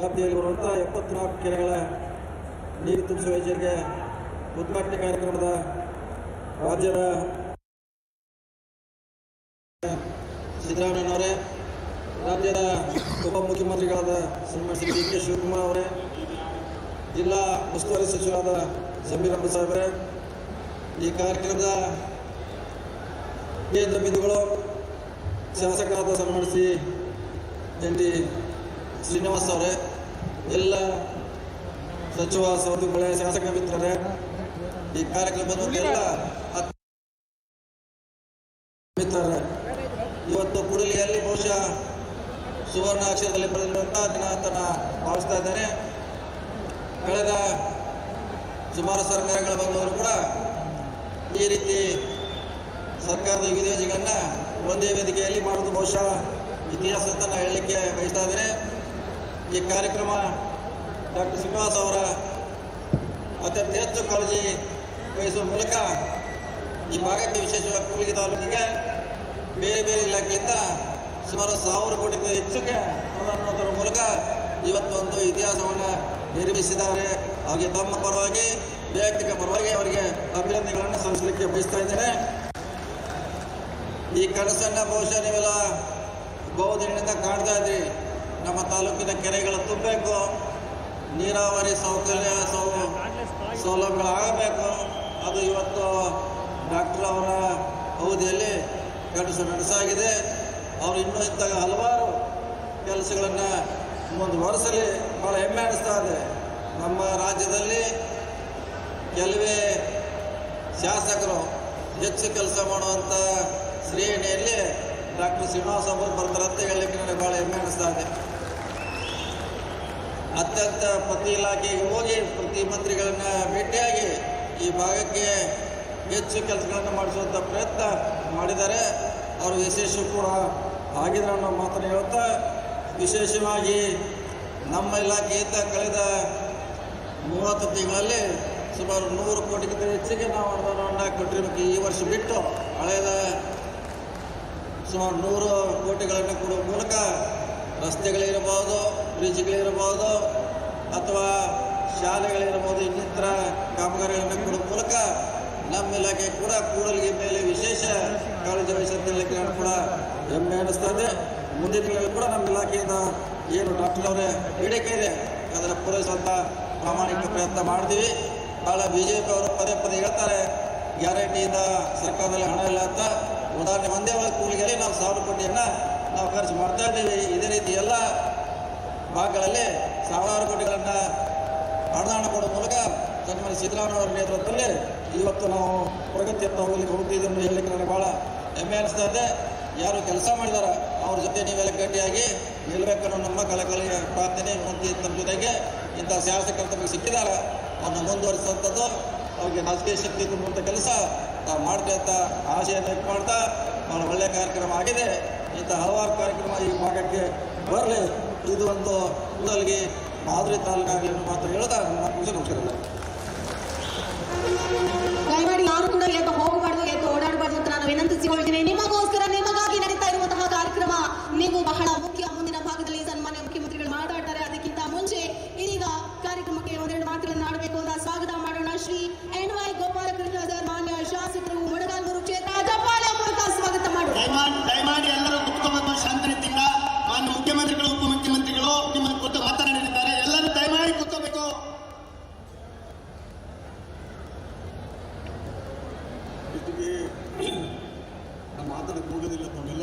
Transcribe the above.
ವ್ಯಾಪ್ತಿಯಲ್ಲಿ ಬರುವಂತಹ 74 ಕೆರೆಗಳ ನೀರು ತುಂಬಿಸುವ ಯೋಜನೆಗೆ ಉದ್ಘಾಟನೆ ಕಾರ್ಯಕ್ರಮದ ರಾಜ್ಯದ ಸಿದ್ದರಾಮಯ್ಯನವರೇ, ರಾಜ್ಯದ ಉಪಮುಖ್ಯಮಂತ್ರಿಗಳಾದ ಶ್ರೀ ಡಿ ಕೆ ಶಿವಕುಮಾರ್ ಅವರೇ, ಜಿಲ್ಲಾ ಉಸ್ತುವಾರಿ ಸಚಿವರಾದ ಸಮೀರ್ ಅಹಮದ್ ಸಾಹೇಬರೇ, ಈ ಕಾರ್ಯಕ್ರಮದ ಕೇಂದ್ರ ಬಿಂದುಗಳು ಶಾಸಕರಾದ ಸನ್ಮಾನ್ಯ ಶ್ರೀ ಎನ್ ಟಿ ಶ್ರೀನಿವಾಸ್ ಅವರೇ, ಎಲ್ಲ ಸಚಿವ ಸಹೋದರಿಗಳೇ, ಶಾಸಕ ಮಿತ್ರರೇ, ಈ ಕಾರ್ಯಕ್ರಮದ ಎಲ್ಲ ಮಿತ್ರರೇ, ಇವತ್ತು ಕೂಡಲಿಯಲ್ಲಿ ಬಹುಶಃ ಸುವರ್ಣ ಅಕ್ಷರದಲ್ಲಿ ಬರೆದಿರುವಂತಹ ದಿನ ಅಂತ ಭಾವಿಸ್ತಾ ಇದ್ದೇನೆ. ಕಳೆದ ಸುಮಾರು ಸರ್ಕಾರಗಳು ಬಂದವರು ಕೂಡ ಈ ರೀತಿ ಸರ್ಕಾರದ ವಿವಿಧ ಯೋಜನೆಗಳನ್ನ ಒಂದೇ ವೇದಿಕೆಯಲ್ಲಿ ಮಾಡುವುದು ಬಹುಶಃ ಇತಿಹಾಸ ಅಂತ ನಾನು ಹೇಳಲಿಕ್ಕೆ ಬಯಸ್ತಾ ಇದ್ದೇನೆ. ಈ ಕಾರ್ಯಕ್ರಮ ಡಾಕ್ಟರ್ ಶ್ರೀನಿವಾಸ್ ಅವರ ಅತ್ಯಂತ ಹೆಚ್ಚು ಕಾಳಜಿ ವಹಿಸುವ ಮೂಲಕ ಈ ಭಾಗಕ್ಕೆ ವಿಶೇಷವಾಗಿ ಕೂಡ್ಲಿಗಿ ತಾಲೂಕಿಗೆ ಬೇರೆ ಬೇರೆ ಇಲಾಖೆಯಿಂದ ಸುಮಾರು 1000 ಕೋಟಿಗೂ ಹೆಚ್ಚಿಗೆ ಅನುದಾನ ಮೂಲಕ ಇವತ್ತು ಒಂದು ಇತಿಹಾಸವನ್ನು ನಿರ್ಮಿಸಿದ್ದಾರೆ. ಅವರಿಗೆ ತಮ್ಮ ಪರವಾಗಿ, ವೈಯಕ್ತಿಕ ಪರವಾಗಿ ಅವರಿಗೆ ಅಭಿನಂದನೆಗಳನ್ನು ಸಲ್ಲಿಸಲಿಕ್ಕೆ ಬಯಸ್ತಾ ಇದ್ದೇನೆ. ಈ ಕನಸನ್ನು ಬಹುಶಃ ನೀವೆಲ್ಲ ಬಹುದಿನದಿಂದ ಕಾಣ್ತಾ ಇದ್ರಿ. ನಮ್ಮ ತಾಲೂಕಿನ ಕೆರೆಗಳು ತುಂಬಬೇಕು, ನೀರಾವರಿ ಸೌಲಭ್ಯಗಳಾಗಬೇಕು. ಅದು ಇವತ್ತು ಡಾಕ್ಟರ್ ಅವರ ಅವಧಿಯಲ್ಲಿ ನಡೆಸಾಗಿದೆ. ಅವರು ಇನ್ನೂ ಇಂಥ ಹಲವಾರು ಕೆಲಸಗಳನ್ನು ಮುಂದುವರೆಸಲಿ ಬಹಳ ಹೆಮ್ಮೆ ಅನಿಸ್ತಾ ಇದೆ. ನಮ್ಮ ರಾಜ್ಯದಲ್ಲಿ ಕೆಲವೇ ಶಾಸಕರು ಹೆಚ್ಚು ಕೆಲಸ ಮಾಡುವಂಥ ಶ್ರೇಣಿಯಲ್ಲಿ ಡಾಕ್ಟರ್ ಶ್ರೀನಿವಾಸ್ ಅವರು ಬರ್ತಾರೆ ಅಂತ ಹೇಳಲಿಕ್ಕೆ ನನಗೆ ಭಾಳ ಹೆಮ್ಮೆ ಅನಿಸ್ತಾ ಇದೆ. ಅತ್ಯಂತ ಪ್ರತಿ ಇಲಾಖೆಗೆ ಹೋಗಿ ಪ್ರತಿ ಮಂತ್ರಿಗಳನ್ನು ಭೇಟಿಯಾಗಿ ಈ ಭಾಗಕ್ಕೆ ಹೆಚ್ಚು ಕೆಲಸಗಳನ್ನು ಮಾಡಿಸುವಂಥ ಪ್ರಯತ್ನ ಮಾಡಿದ್ದಾರೆ. ಅವರು ವಿಶೇಷ ಕೂಡ ಆಗಿದ್ರೆ ಅನ್ನೋ ಮಾತನ್ನು ಹೇಳ್ತಾ, ವಿಶೇಷವಾಗಿ ನಮ್ಮ ಇಲಾಖೆಯಿಂದ ಕಳೆದ 30 ತಿಂಗಳಲ್ಲಿ ಸುಮಾರು 100 ಕೋಟಿಗಿಂತ ಹೆಚ್ಚಿಗೆ ನಾವು ಅನುದಾನವನ್ನು ಕೊಟ್ಟಿರಬೇಕು. ಈ ವರ್ಷ ಬಿಟ್ಟು ಹಳೆಯದ ಸುಮಾರು 100 ಕೋಟಿಗಳನ್ನು ಕೊಡುವ ಮೂಲಕ ರಸ್ತೆಗಳಿರಬಹುದು, ಬ್ರಿಡ್ಜ್ಗಳಿರಬಹುದು, ಅಥವಾ ಶಾಲೆಗಳಿರಬಹುದು, ಇನ್ನಿತರ ಕಾಮಗಾರಿಗಳನ್ನು ಕೊಡುವ ಮೂಲಕ ನಮ್ಮ ಇಲಾಖೆ ಕೂಡ ಕೂಡಲಿಗೆ ಮೇಲೆ ವಿಶೇಷ ಕಾಳಜಿ ವಹಿಸುವಂತ ನಾನು ಕೂಡ ಹೆಮ್ಮೆ ಅನಿಸ್ತಾ ಇದೆ. ಮುಂದಿನ ದಿನಗಳಲ್ಲಿ ಕೂಡ ನಮ್ಮ ಇಲಾಖೆಯಿಂದ ಏನು ಡಾಕ್ಟರ್ ಅವರೇ ಬೇಡಿಕೆ ಇದೆ ಅದನ್ನು ಪೂರೈಸುವಂಥ ಪ್ರಾಮಾಣಿಕ ಪ್ರಯತ್ನ ಮಾಡ್ತೀವಿ. ಭಾಳ BJP ಅವರು ಪದೇ ಪದೇ ಹೇಳ್ತಾರೆ ಗ್ಯಾರಂಟಿಯಿಂದ ಸರ್ಕಾರದಲ್ಲಿ ಹಣ ಇಲ್ಲ ಅಂತ. ಉದಾಹರಣೆ ಒಂದೇ ಕೂಲಿಗೆಲ್ಲಿ ನಾವು 1000 ಕೋಟಿಯನ್ನು ನಾವು ಖರ್ಚು ಮಾಡ್ತಾ ಇದ್ದೀವಿ. ಇದೇ ರೀತಿ ಎಲ್ಲ ಭಾಗಗಳಲ್ಲಿ ಸಾವಿರಾರು ಕೋಟಿಗಳನ್ನು ಅನುದಾನ ಕೊಡುವ ಮೂಲಕ ಸನ್ಮಾನ್ಯ ಸಿದ್ದರಾಮಯ್ಯ ಅವರ ನೇತೃತ್ವದಲ್ಲಿ ಇವತ್ತು ನಾವು ಪ್ರಗತಿಯತ್ತ ಹೋಗ್ತಿದ್ದನ್ನು ಹೇಳಲಿಕ್ಕೆ ನನಗೆ ಭಾಳ ಹೆಮ್ಮೆ ಅನಿಸ್ತಾ ಇದೆ. ಯಾರು ಕೆಲಸ ಮಾಡಿದಾರ ಅವ್ರ ಜೊತೆ ನೀವೆಲ್ಲ ಗಟ್ಟಿಯಾಗಿ ನಿಲ್ಲಬೇಕನ್ನೋ ನಮ್ಮ ಕಳಕಳಿಯ ಪ್ರಾರ್ಥನೆ. ತಮ್ಮ ಜೊತೆಗೆ ಇಂಥ ಶಾಸಕರು ತಮಗೆ ಸಿಕ್ಕಿದ್ದಾರೆ, ಅವ್ರನ್ನ ಮುಂದುವರಿಸುವಂಥದ್ದು, ಅವ್ರಿಗೆ ರಾಜಕೀಯ ಶಕ್ತಿ ತುಂಬುವಂಥ ಕೆಲಸ ನಾವು ಮಾಡ್ತೀವಿ ಅಂತ ಆಶೆಯನ್ನು ವ್ಯಕ್ತ ಮಾಡ್ತಾ ಭಾಳ ಒಳ್ಳೆಯ ಕಾರ್ಯಕ್ರಮ ಆಗಿದೆ. ಇಂಥ ಹಲವಾರು ಕಾರ್ಯಕ್ರಮ ಈ ಭಾಗಕ್ಕೆ ಬರಲಿ. ಇದು ಒಂದು ಕೂಡಲಿಗಿ ಮಾದರಿ ತಾಲೂಕಾಗಲಿ ಅನ್ನೋ ಮಾತು ಹೇಳ್ತಾ ನಮಸ್ಕಾರ. ದಯಮಾಡಿ ಯಾರು ಕೂಡ ಎದ್ದು ಹೋಗಬಾರ್ದು, ಎದ್ದು ಓಡಾಡಬಾರ್ದು ಅಂತ ನಾನು ವಿನಂತಿಸಿಕೊಳ್ತೀನಿ. ನಿಮಗೋಸ್ಕರ, ನಿಮಗಾಗಿ ನಡೀತಾ ಇರುವಂತಹ ಕಾರ್ಯಕ್ರಮ ನೀವು ಬಹಳ ಮುಖ್ಯ. ಮುಂದಿನ ಭಾಗದಲ್ಲಿ ಸನ್ಮಾನ್ಯ ಮುಖ್ಯಮಂತ್ರಿಗಳು ಮಾತಾಡ್ತಾರೆ. ಅದಕ್ಕಿಂತ ಮುಂಚೆ ಇದೀಗ ಕಾರ್ಯಕ್ರಮಕ್ಕೆ ಒಂದೆರಡು ಮಾತುಗಳನ್ನು ಆಡಬೇಕು ಅಂತ ಸ್ವಾಗತ ಮಾಡೋಣ. ಶ್ರೀ NY ಗೋಪಾಲಕೃಷ್ಣ ಸರ್, ಮಾನ್ಯ ಶಾಸಕರು, ಮುಳಗಾಲ್ಮೂರು ಕ್ಷೇತ್ರ, ಜಪಾಲೆ ಮೂಲಕ ಸ್ವಾಗತ ಮಾಡೋಣ. ದಯಮಾಡಿ ಎಲ್ಲರೂ ಕುತ್ಕೊಂಡು ಶಾಂತಿಯಿಂದ ಮಾನ್ಯ ಮುಖ್ಯಮಂತ್ರಿಗಳು, ಉಪಮುಖ್ಯಮಂತ್ರಿಗಳು ನಿಮ್ಮ ಕುರಿತು ಮಾತನಾಡಲಿದ್ದಾರೆ. ಎಲ್ಲರೂ ದಯಮಾಡಿ ಕೂತ್ಕೋಬೇಕು. ಮಾತನ್ನು ಕೂಗೋದಿಲ್ಲ ತಮ್ಮೆಲ್ಲ